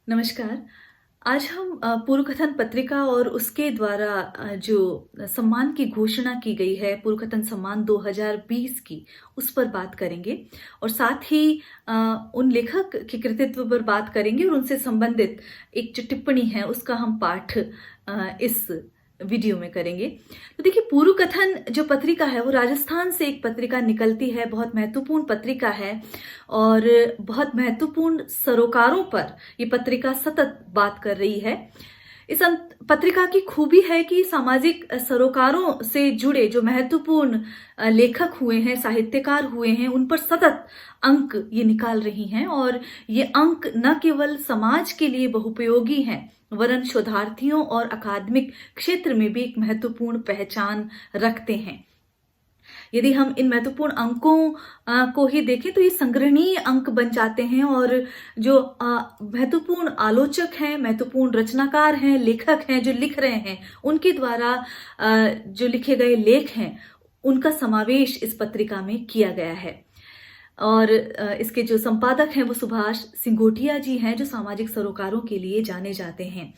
नमस्कार। आज हम पूर्व कथन पत्रिका और उसके द्वारा जो सम्मान की घोषणा की गई है, पूर्व कथन सम्मान 2020 की, उस पर बात करेंगे और साथ ही अ, उन लेखक के कृतित्व पर बात करेंगे और उनसे संबंधित एक जो टिप्पणी है, उसका हम पाठ इस वीडियो में करेंगे। तो देखिए, पूर्व कथन जो पत्रिका है, वो राजस्थान से एक पत्रिका निकलती है, बहुत महत्वपूर्ण पत्रिका है और बहुत महत्वपूर्ण सरोकारों पर ये पत्रिका सतत बात कर रही है। इस पत्रिका की खूबी है कि सामाजिक सरोकारों से जुड़े जो महत्वपूर्ण लेखक हुए हैं, साहित्यकार हुए हैं, उन पर सतत अंक ये निकाल रही हैं और ये अंक न केवल समाज के लिए बहुपयोगी हैं, वरन शोधार्थियों और अकादमिक क्षेत्र में भी एक महत्वपूर्ण पहचान रखते हैं। यदि हम इन महत्वपूर्ण अंकों को ही देखें तो ये संग्रहणीय अंक बन जाते हैं और जो महत्वपूर्ण आलोचक हैं, महत्वपूर्ण रचनाकार हैं, लेखक हैं जो लिख रहे हैं, उनके द्वारा जो लिखे गए लेख हैं, उनका समावेश इस पत्रिका में किया गया है। और इसके जो संपादक हैं वो सुभाष सिंगोटिया जी हैं, जो सामाजिक सरोकारों के लिए जाने जाते हैं।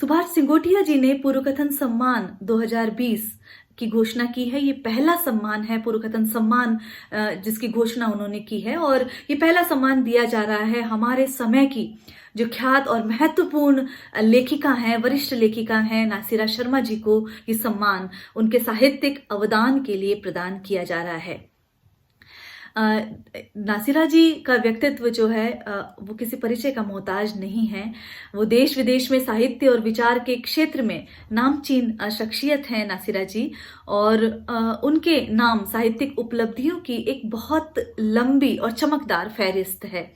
सुभाष सिंगोटिया जी ने पूर्व कथन सम्मान 2020 की घोषणा की है। ये पहला सम्मान है, पूर्व कथन सम्मान, जिसकी घोषणा उन्होंने की है और ये पहला सम्मान दिया जा रहा है हमारे समय की जो ख्यात और महत्वपूर्ण लेखिका हैं, वरिष्ठ लेखिका हैं, नासिरा शर्मा जी को ये सम्मान उनके साहित्यिक अवदान के लिए प्रदान किया जा रहा है। नासिरा जी का व्यक्तित्व जो है वो किसी परिचय का मोहताज नहीं है। वो देश विदेश में साहित्य और विचार के क्षेत्र में नामचीन शख्सियत हैं नासिरा जी और उनके नाम साहित्यिक उपलब्धियों की एक बहुत लंबी और चमकदार फहरिस्त है।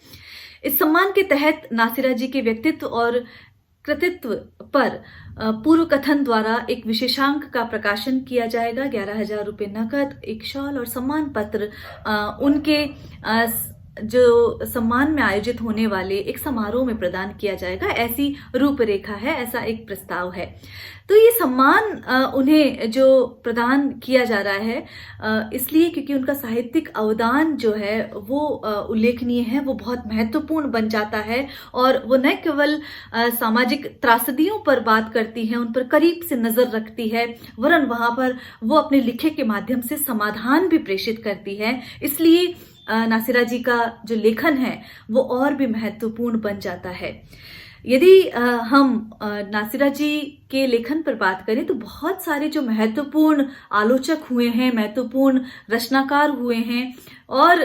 इस सम्मान के तहत नासिरा जी के व्यक्तित्व और कृतित्व पर पूर्व कथन द्वारा एक विशेषांक का प्रकाशन किया जाएगा। 11,000 रुपये नकद, एक शॉल और सम्मान पत्र उनके जो सम्मान में आयोजित होने वाले एक समारोह में प्रदान किया जाएगा। ऐसी रूपरेखा है, ऐसा एक प्रस्ताव है। तो ये सम्मान उन्हें जो प्रदान किया जा रहा है इसलिए क्योंकि उनका साहित्यिक अवदान जो है वो उल्लेखनीय है, वो बहुत महत्वपूर्ण बन जाता है और वो न केवल सामाजिक त्रासदियों पर बात करती है, उन पर करीब से नजर रखती है, वरन वहां पर वो अपने लिखे के माध्यम से समाधान भी प्रेषित करती है। इसलिए नासिरा जी का जो लेखन है वो और भी महत्वपूर्ण बन जाता है। यदि हम नासिरा जी के लेखन पर बात करें तो बहुत सारे जो महत्वपूर्ण आलोचक हुए हैं, महत्वपूर्ण रचनाकार हुए हैं और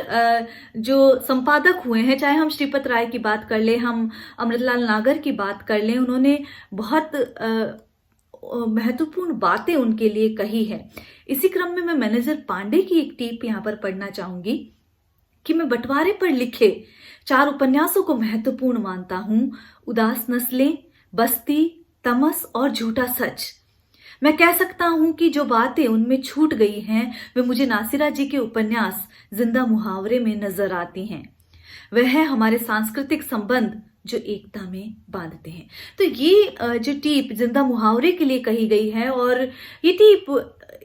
जो संपादक हुए हैं, चाहे हम श्रीपत राय की बात कर लें, हम अमृतलाल नागर की बात कर लें, उन्होंने बहुत महत्वपूर्ण बातें उनके लिए कही है। इसी क्रम में मैं मैनेजर पांडे की एक टीप यहाँ पर पढ़ना चाहूंगी कि मैं बंटवारे पर लिखे 4 उपन्यासों को महत्वपूर्ण मानता हूं। उदास नस्लें, बस्ती, तमस और झूठा सच। मैं कह सकता हूं कि जो बातें उनमें छूट गई हैं वे मुझे नासिरा जी के उपन्यास जिंदा मुहावरे में नजर आती हैं। वह है हमारे सांस्कृतिक संबंध जो एकता में बांधते हैं। तो ये जो टीप जिंदा मुहावरे के लिए कही गई है और ये टीप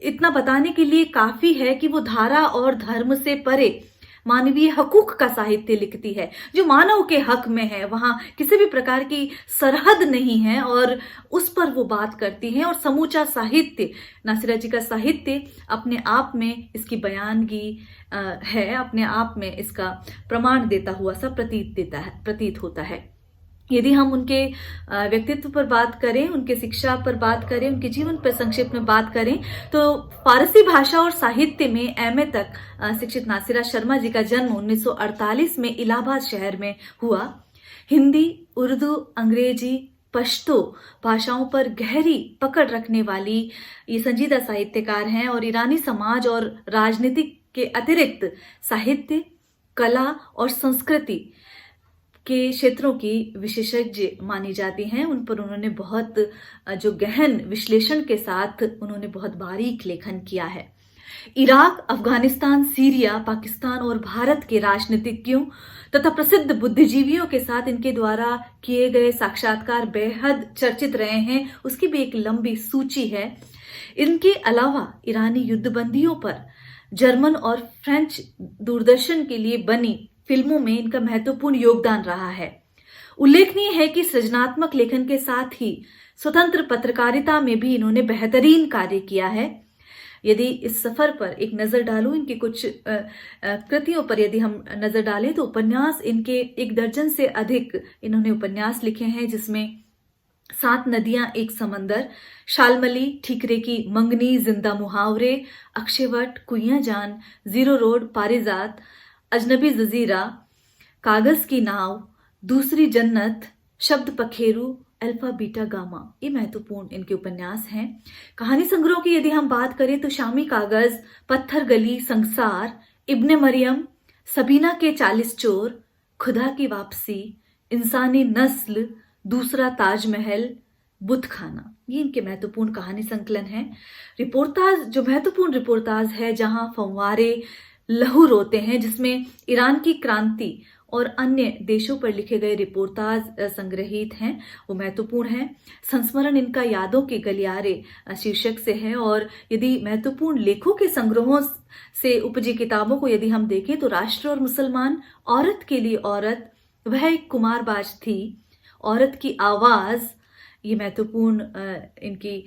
इतना बताने के लिए काफी है कि वो धारा और धर्म से परे मानवीय हकूक का साहित्य लिखती है, जो मानव के हक में है, वहां किसी भी प्रकार की सरहद नहीं है और उस पर वो बात करती है। और समूचा साहित्य, नासिरा जी का साहित्य अपने आप में इसकी बयानगी है, अपने आप में इसका प्रमाण देता हुआ सा प्रतीत होता है। यदि हम उनके व्यक्तित्व पर बात करें, उनके शिक्षा पर बात करें, उनके जीवन पर संक्षिप्त में बात करें तो फारसी भाषा और साहित्य में एमए तक शिक्षित नासिरा शर्मा जी का जन्म 1948 में इलाहाबाद शहर में हुआ। हिंदी, उर्दू, अंग्रेजी, पश्तो भाषाओं पर गहरी पकड़ रखने वाली ये संजीदा साहित्यकार हैं और ईरानी समाज और राजनीति के अतिरिक्त साहित्य, कला और संस्कृति के क्षेत्रों की विशेषज्ञ मानी जाती हैं। उन पर उन्होंने बहुत जो गहन विश्लेषण के साथ उन्होंने बहुत बारीक लेखन किया है। इराक, अफगानिस्तान, सीरिया, पाकिस्तान और भारत के राजनीतिज्ञों तथा प्रसिद्ध बुद्धिजीवियों के साथ इनके द्वारा किए गए साक्षात्कार बेहद चर्चित रहे हैं, उसकी भी एक लंबी सूची है। इनके अलावा ईरानी युद्धबंदियों पर जर्मन और फ्रेंच दूरदर्शन के लिए बनी फिल्मों में इनका महत्वपूर्ण योगदान रहा है। उल्लेखनीय है कि सृजनात्मक लेखन के साथ ही स्वतंत्र पत्रकारिता में भी इन्होंने बेहतरीन कार्य किया है। यदि इस सफर पर एक नजर डालूं, इनकी कुछ कृतियों पर यदि हम नजर डालें तो उपन्यास इनके 1 दर्जन से अधिक इन्होंने उपन्यास लिखे हैं, जिसमें 7 नदियां एक समंदर, शालमली, ठीकरे की मंगनी, जिंदा मुहावरे, अक्षयवट, कुइयां जान, जीरो रोड, पारिजात, अजनबी जजीरा, कागज की नाव, दूसरी जन्नत, शब्द पखेरु, अल्फा बीटा गामा, ये महत्वपूर्ण इनके उपन्यास हैं। कहानी संग्रह की यदि हम बात करें तो शामी कागज, पत्थर गली, संसार, इब्ने मरियम, सबीना के 40 चोर, खुदा की वापसी, इंसानी नस्ल, दूसरा ताजमहल, बुत खाना, ये इनके महत्वपूर्ण कहानी संकलन हैं। रिपोर्टाज, जो महत्वपूर्ण रिपोर्टाज है जहां फंवारे लहू रोते हैं, जिसमें ईरान की क्रांति और अन्य देशों पर लिखे गए रिपोर्टाज संग्रहित हैं, वो महत्वपूर्ण हैं। संस्मरण इनका यादों के गलियारे शीर्षक से है। और यदि महत्वपूर्ण लेखों के संग्रहों से उपजी किताबों को यदि हम देखें तो राष्ट्र और मुसलमान, औरत के लिए औरत, वह एक कुमारबाज थी, औरत की आवाज, ये महत्वपूर्ण इनकी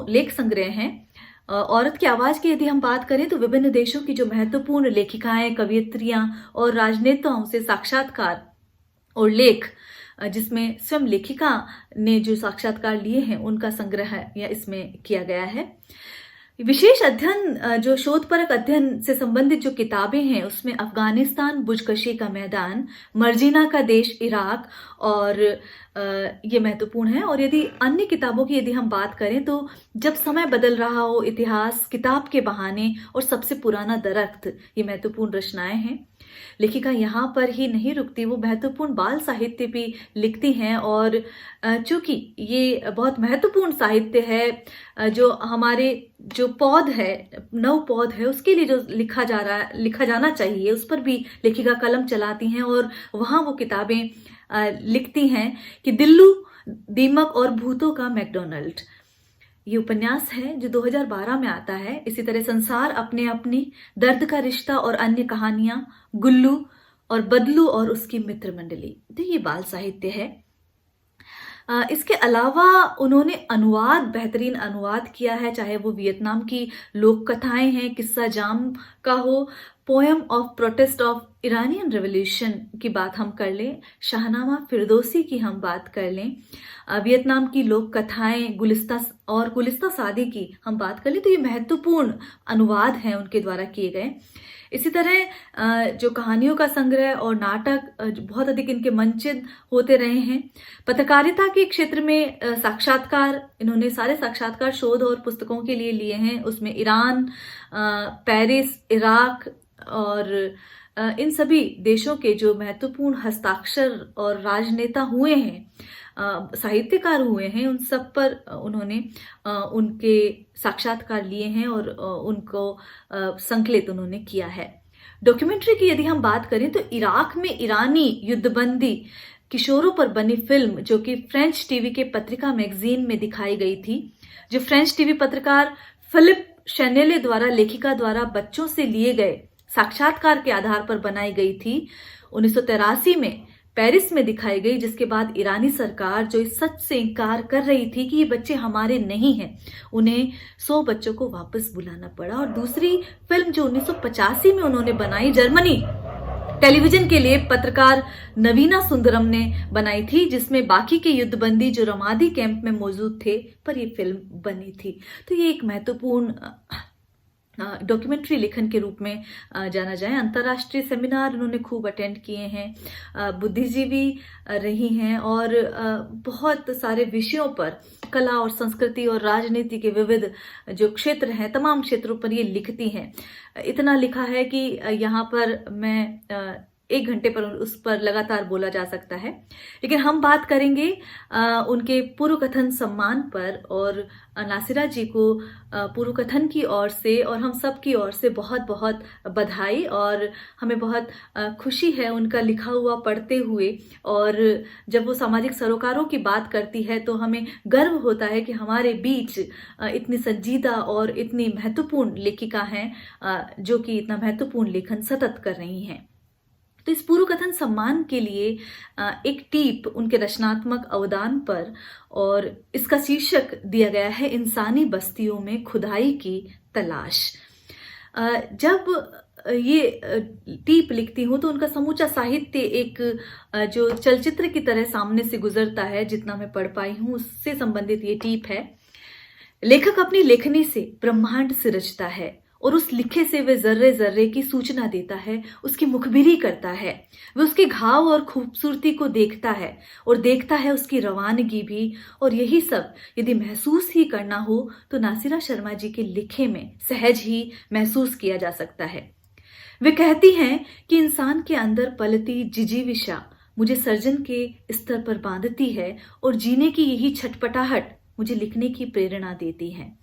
लेख संग्रह हैं। औरत की आवाज की यदि हम बात करें तो विभिन्न देशों की जो महत्वपूर्ण लेखिकाएं, कवियत्रियां और राजनेताओं से साक्षात्कार और लेख, जिसमें स्वयं लेखिका ने जो साक्षात्कार लिए हैं उनका संग्रह या इसमें किया गया है। विशेष अध्ययन, जो शोधपरक अध्ययन से संबंधित जो किताबें हैं उसमें अफगानिस्तान, बुजकशी का मैदान, मर्जीना का देश इराक, और ये महत्वपूर्ण है। और यदि अन्य किताबों की यदि हम बात करें तो जब समय बदल रहा हो, इतिहास, किताब के बहाने और सबसे पुराना दरख्त, ये महत्वपूर्ण रचनाएं हैं। लेखिका यहाँ पर ही नहीं रुकती, वो महत्वपूर्ण बाल साहित्य भी लिखती हैं। और चूंकि ये बहुत महत्वपूर्ण साहित्य है, जो हमारे जो पौध है, नव पौध है, उसके लिए जो लिखा जाना चाहिए, उस पर भी लेखिका कलम चलाती हैं। और वहाँ वो किताबें लिखती हैं कि दिल्लू, दीमक और भूतों का मैकडोनल्ड, ये उपन्यास है जो 2012 में आता है। इसी तरह संसार अपने अपनी, दर्द का रिश्ता और अन्य कहानियां, गुल्लू और बदलू और उसकी मित्र मंडली, तो ये बाल साहित्य है। इसके अलावा उन्होंने अनुवाद, बेहतरीन अनुवाद किया है, चाहे वो वियतनाम की लोक कथाएं हैं, किस्सा जाम का हो, poem of protest of Iranian revolution की बात हम कर लें, शाहनामा फिरदौसी की हम बात कर लें, वियतनाम की लोक कथाएं, गुलिस्ता सादी की हम बात कर लें, तो ये महत्वपूर्ण अनुवाद हैं उनके द्वारा किए गए। इसी तरह जो कहानियों का संग्रह और नाटक बहुत अधिक इनके मंचित होते रहे हैं। पत्रकारिता के क्षेत्र में साक्षात्कार, इन्होंने सारे साक्षात्कार शोध और पुस्तकों के लिए लिए हैं। उसमें ईरान, पेरिस, इराक और इन सभी देशों के जो महत्वपूर्ण हस्ताक्षर और राजनेता हुए हैं, साहित्यकार हुए हैं, उन सब पर उन्होंने उनके साक्षात्कार लिए हैं और उनको संकलित उन्होंने किया है। डॉक्यूमेंट्री की यदि हम बात करें तो इराक में ईरानी युद्धबंदी किशोरों पर बनी फिल्म, जो कि फ्रेंच टीवी के पत्रिका मैगजीन में दिखाई गई थी, जो फ्रेंच टीवी पत्रकार फिलिप शैनेले द्वारा लेखिका द्वारा बच्चों से लिए गए साक्षात्कार के आधार पर बनाई गई थी। 1983 में पेरिस में दिखाई गई, जिसके बाद ईरानी सरकार जो इस सच से इनकार कर रही थी कि ये बच्चे हमारे नहीं हैं, उन्हें 100 बच्चों को वापस बुलाना पड़ा। और दूसरी फिल्म जो 1985 में उन्होंने बनाई, जर्मनी टेलीविजन के लिए पत्रकार नवीना सुंदरम ने बनाई थी, जिसमें बाकी के युद्धबंदी जो रमादी कैंप में मौजूद थे पर ये फिल्म बनी थी। तो ये एक महत्वपूर्ण डॉक्यूमेंट्री लेखन के रूप में जाना जाए। अंतर्राष्ट्रीय सेमिनार उन्होंने खूब अटेंड किए हैं, बुद्धिजीवी रही हैं और बहुत सारे विषयों पर, कला और संस्कृति और राजनीति के विविध जो क्षेत्र हैं, तमाम क्षेत्रों पर ये लिखती हैं। इतना लिखा है कि यहाँ पर मैं 1 घंटे पर उस पर लगातार बोला जा सकता है। लेकिन हम बात करेंगे उनके पूर्व कथन सम्मान पर, और नासिरा जी को पूर्व कथन की ओर से और हम सब की ओर से बहुत बहुत बधाई। और हमें बहुत खुशी है उनका लिखा हुआ पढ़ते हुए, और जब वो सामाजिक सरोकारों की बात करती है तो हमें गर्व होता है कि हमारे बीच इतनी संजीदा और इतनी महत्वपूर्ण लेखिका हैं, जो कि इतना महत्वपूर्ण लेखन सतत कर रही हैं। तो इस पूर्व कथन सम्मान के लिए एक टीप उनके रचनात्मक अवदान पर, और इसका शीर्षक दिया गया है इंसानी बस्तियों में खुदाई की तलाश। जब ये टीप लिखती हूँ तो उनका समूचा साहित्य एक जो चलचित्र की तरह सामने से गुजरता है, जितना मैं पढ़ पाई हूँ उससे संबंधित ये टीप है। लेखक अपनी लेखनी से ब्रह्मांड सिरजता है और उस लिखे से वे जर्रे जर्रे की सूचना देता है, उसकी मुखबिरी करता है। वे उसके घाव और खूबसूरती को देखता है और देखता है उसकी रवानगी भी। और यही सब यदि महसूस ही करना हो तो नासिरा शर्मा जी के लिखे में सहज ही महसूस किया जा सकता है। वे कहती हैं कि इंसान के अंदर पलती जिजीविषा मुझे सर्जन के स्तर पर बांधती है और जीने की यही छटपटाहट मुझे लिखने की प्रेरणा देती है।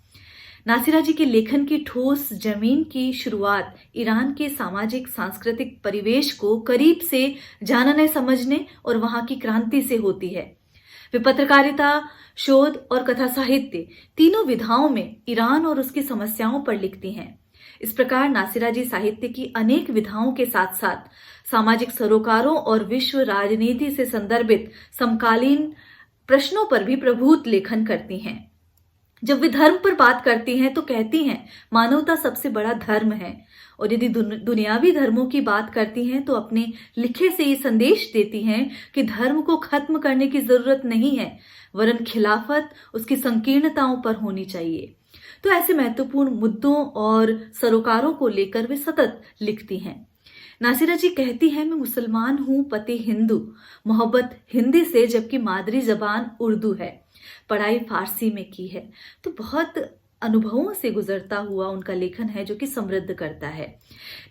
नासिरा जी के लेखन की ठोस जमीन की शुरुआत ईरान के सामाजिक सांस्कृतिक परिवेश को करीब से जानने समझने और वहां की क्रांति से होती है। वे पत्रकारिता, शोध और कथा साहित्य तीनों विधाओं में ईरान और उसकी समस्याओं पर लिखती हैं। इस प्रकार नासिरा जी साहित्य की अनेक विधाओं के साथ साथ सामाजिक सरोकारों और विश्व राजनीति से संदर्भित समकालीन प्रश्नों पर भी प्रभुत लेखन करती हैं। जब वे धर्म पर बात करती हैं तो कहती हैं मानवता सबसे बड़ा धर्म है, और यदि दुनियावी धर्मों की बात करती हैं तो अपने लिखे से ये संदेश देती हैं कि धर्म को खत्म करने की जरूरत नहीं है, वरन खिलाफत उसकी संकीर्णताओं पर होनी चाहिए। तो ऐसे महत्वपूर्ण मुद्दों और सरोकारों को लेकर वे सतत लिखती हैं। नासिरा जी कहती हैं मैं मुसलमान हूं, पति हिंदू, मोहब्बत हिंदी से जबकि मादरी जबान उर्दू है, पढ़ाई फारसी में की है। तो बहुत अनुभवों से गुजरता हुआ उनका लेखन है जो कि समृद्ध करता है।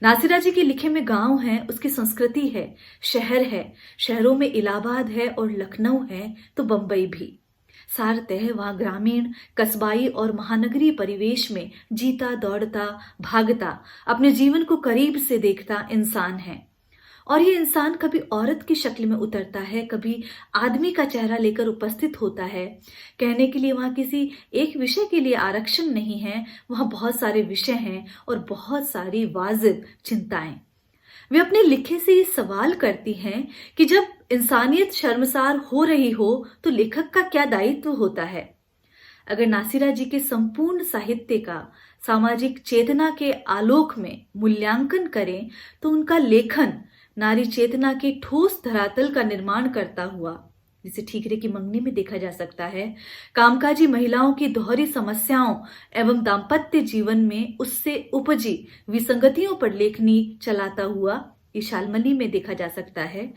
नासिरा जी के लिखे में गांव है, उसकी संस्कृति है, शहर है, शहरों में इलाहाबाद है और लखनऊ है तो बंबई भी। सारतः वहां ग्रामीण, कस्बाई और महानगरीय परिवेश में जीता दौड़ता भागता अपने जीवन को करीब से देखता इंसान है। और ये इंसान कभी औरत की शक्ल में उतरता है, कभी आदमी का चेहरा लेकर उपस्थित होता है। कहने के लिए वहां किसी एक विषय के लिए आरक्षण नहीं है, वहां बहुत सारे विषय हैं और बहुत सारी वाजिब चिंताएं। वे अपने लिखे से ये सवाल करती हैं कि जब इंसानियत शर्मसार हो रही हो तो लेखक का क्या दायित्व होता है। अगर नासिरा जी के संपूर्ण साहित्य का सामाजिक चेतना के आलोक में मूल्यांकन करें तो उनका लेखन नारी चेतना के ठोस धरातल का निर्माण करता हुआ, जिसे ठीकरे की मंगनी में देखा जा सकता है, कामकाजी महिलाओं की दोहरी समस्याओं एवं दाम्पत्य जीवन में उससे उपजी विसंगतियों पर लेखनी चलाता हुआ ईशालमनी में देखा जा सकता है,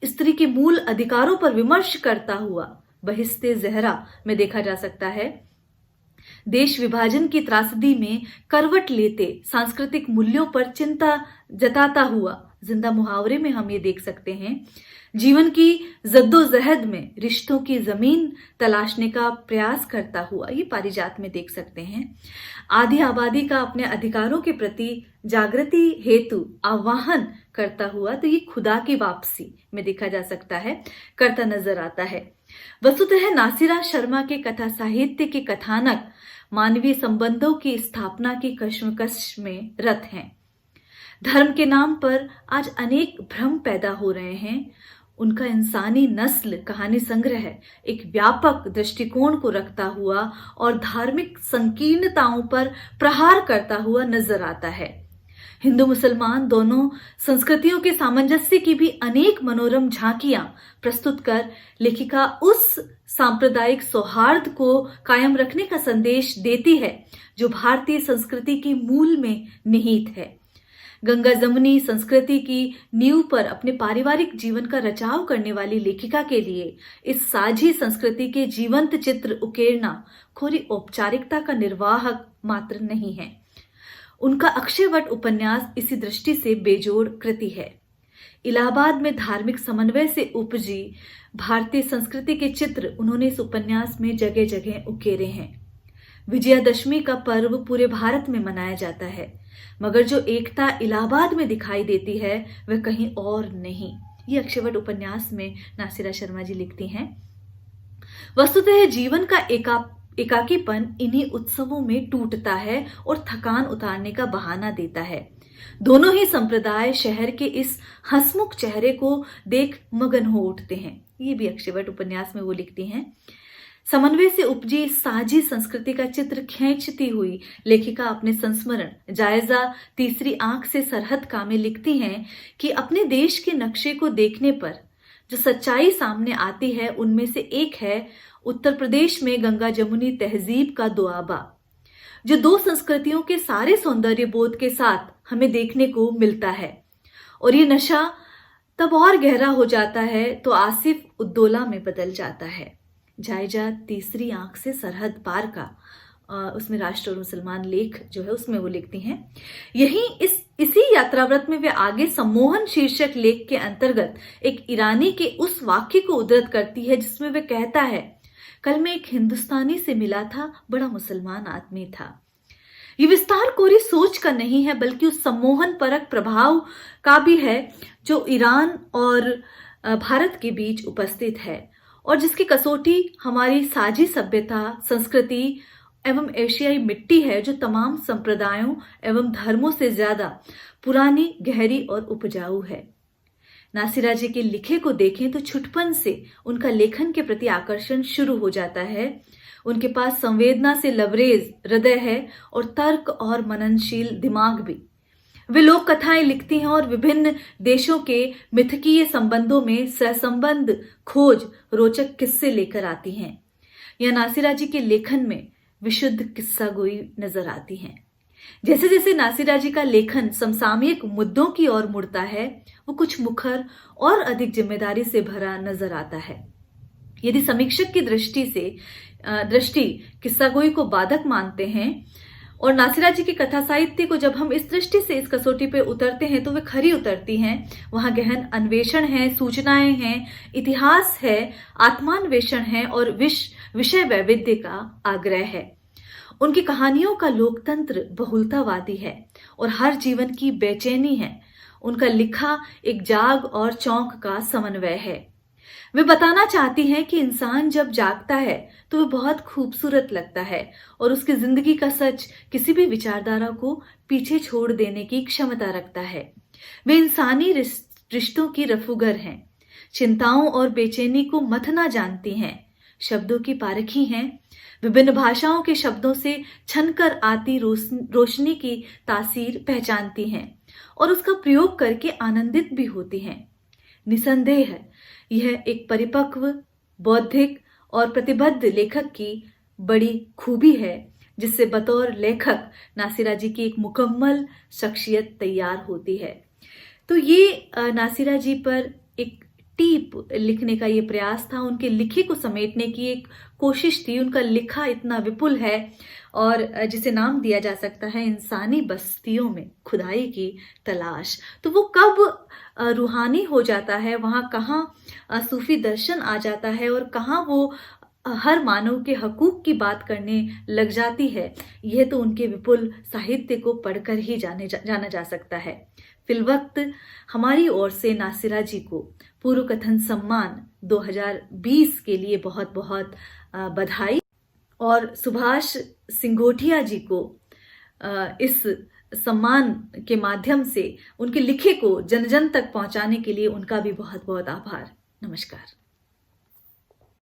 स्त्री के मूल अधिकारों पर विमर्श करता हुआ बहिस्ते जहरा में देखा जा सकता है, देश विभाजन की त्रासदी में करवट लेते सांस्कृतिक मूल्यों पर चिंता जताता हुआ जिंदा मुहावरे में हम ये देख सकते हैं, जीवन की जद्दोजहद में रिश्तों की जमीन तलाशने का प्रयास करता हुआ ये पारिजात में देख सकते हैं, आधी आबादी का अपने अधिकारों के प्रति जागृति हेतु आह्वान करता हुआ तो ये खुदा की वापसी में देखा जा सकता है, करता नजर आता है। वस्तुतः नासिरा शर्मा के कथा साहित्य के कथानक मानवीय संबंधों की स्थापना की कश्मकश में रत हैं। धर्म के नाम पर आज अनेक भ्रम पैदा हो रहे हैं। उनका इंसानी नस्ल कहानी संग्रह एक व्यापक दृष्टिकोण को रखता हुआ और धार्मिक संकीर्णताओं पर प्रहार करता हुआ नजर आता है। हिंदू मुसलमान दोनों संस्कृतियों के सामंजस्य की भी अनेक मनोरम झांकियां प्रस्तुत कर लेखिका उस सांप्रदायिक सौहार्द को कायम रखने का संदेश देती है जो भारतीय संस्कृति के मूल में निहित है। गंगा जमुनी संस्कृति की नींव पर अपने पारिवारिक जीवन का रचाव करने वाली लेखिका के लिए इस साझी संस्कृति के जीवंत चित्र उकेरना खोरी औपचारिकता का निर्वाहक मात्र नहीं है। उनका अक्षयवट उपन्यास इसी दृष्टि से बेजोड़ कृति है। इलाहाबाद में धार्मिक समन्वय से उपजी भारतीय संस्कृति के चित्र उन्होंने इस उपन्यास में जगह जगह उकेरे हैं। विजयादशमी का पर्व पूरे भारत में मनाया जाता है, मगर जो एकता इलाहाबाद में दिखाई देती है वह कहीं और नहीं। ये अक्षयवट उपन्यास में नासिरा शर्मा जी लिखती हैं। वस्तुतः जीवन का एकाकीपन इन्हीं उत्सवों में टूटता है और थकान उतारने का बहाना देता है। दोनों ही संप्रदाय शहर के इस हंसमुख चेहरे को देख मगन हो उठते हैं। ये भी अक्षयवट उपन्यास में वो लिखती हैं। समन्वय से उपजी साझी संस्कृति का चित्र खींचती हुई लेखिका अपने संस्मरण जायजा तीसरी आंख से सरहद का में लिखती हैं कि अपने देश के नक्शे को देखने पर जो सच्चाई सामने आती है उनमें से एक है उत्तर प्रदेश में गंगा जमुनी तहजीब का दोआबा, जो दो संस्कृतियों के सारे सौंदर्य बोध के साथ हमें देखने को मिलता है। और ये नशा तब और गहरा हो जाता है तो आसिफ उद्दौला में बदल जाता है। जायजा तीसरी आंख से सरहद पार का उसमें राष्ट्र और मुसलमान लेख जो है उसमें वो लिखती हैं। यही इसी यात्राव्रत में वे आगे सम्मोहन शीर्षक लेख के अंतर्गत एक ईरानी के उस वाक्य को उद्धृत करती है जिसमें वे कहता है, कल मैं एक हिंदुस्तानी से मिला था, बड़ा मुसलमान आदमी था। ये विस्तार कोरी सोच का नहीं है बल्कि उस सम्मोहन परक प्रभाव का भी है जो ईरान और भारत के बीच उपस्थित है और जिसकी कसौटी हमारी साझी सभ्यता, संस्कृति एवं एशियाई मिट्टी है जो तमाम संप्रदायों एवं धर्मों से ज्यादा पुरानी, गहरी और उपजाऊ है। नासिरा जी के लिखे को देखें तो छुटपन से उनका लेखन के प्रति आकर्षण शुरू हो जाता है। उनके पास संवेदना से लबरेज हृदय है और तर्क और मननशील दिमाग भी। वे लोक कथाएं लिखती हैं और विभिन्न देशों के मिथकीय संबंधों में सहसंबंध खोज रोचक किस्से लेकर आती हैं। यह नासिरा जी के लेखन में विशुद्ध किस्सा गोई नजर आती हैं। जैसे जैसे नासिरा जी का लेखन समसामयिक मुद्दों की ओर मुड़ता है वो कुछ मुखर और अधिक जिम्मेदारी से भरा नजर आता है। यदि समीक्षक की दृष्टि किस्सागोई को बाधक मानते हैं और नासिरा जी की कथा साहित्य को जब हम इस दृष्टि से इस कसौटी पे उतरते हैं तो वे खरी उतरती हैं। वहां गहन अन्वेषण है, सूचनाएं हैं, इतिहास है, आत्मान्वेषण है और विषय वैविध्य का आग्रह है। उनकी कहानियों का लोकतंत्र बहुलतावादी है और हर जीवन की बेचैनी है। उनका लिखा एक जाग और चौंक का समन्वय है। वे बताना चाहती हैं कि इंसान जब जागता है तो वह बहुत खूबसूरत लगता है और उसकी जिंदगी का सच किसी भी विचारधारा को पीछे छोड़ देने की क्षमता रखता है। वे इंसानी रिश्तों की रफूगर हैं, चिंताओं और बेचैनी को मथना जानती हैं, शब्दों की पारखी हैं, विभिन्न भाषाओं के शब्दों से छनकर आती रोशनी की तासीर पहचानती हैं और उसका प्रयोग करके आनंदित भी होती हैं। निसंदेह यह एक परिपक्व, बौद्धिक और प्रतिबद्ध लेखक की बड़ी खूबी है जिससे बतौर लेखक नासिरा जी की एक मुकम्मल शख्सियत तैयार होती है। तो ये नासिरा जी पर एक टीप लिखने का ये प्रयास था, उनके लिखे को समेटने की एक कोशिश थी। उनका लिखा इतना विपुल है और जिसे नाम दिया जा सकता है इंसानी बस्तियों में खुदाई की तलाश। तो वो कब रूहानी हो जाता है, वहाँ कहाँ सूफी दर्शन आ जाता है और कहाँ वो हर मानव के हकूक की बात करने लग जाती है, यह तो उनके विपुल साहित्य को पढ़कर ही जाना जा सकता है। फिलवक्त हमारी ओर से नासिरा जी को पूर्व कथन सम्मान 2020 के लिए बहुत बहुत बधाई और सुभाष सिंघोटिया जी को इस सम्मान के माध्यम से उनके लिखे को जन जन तक पहुंचाने के लिए उनका भी बहुत बहुत आभार। नमस्कार।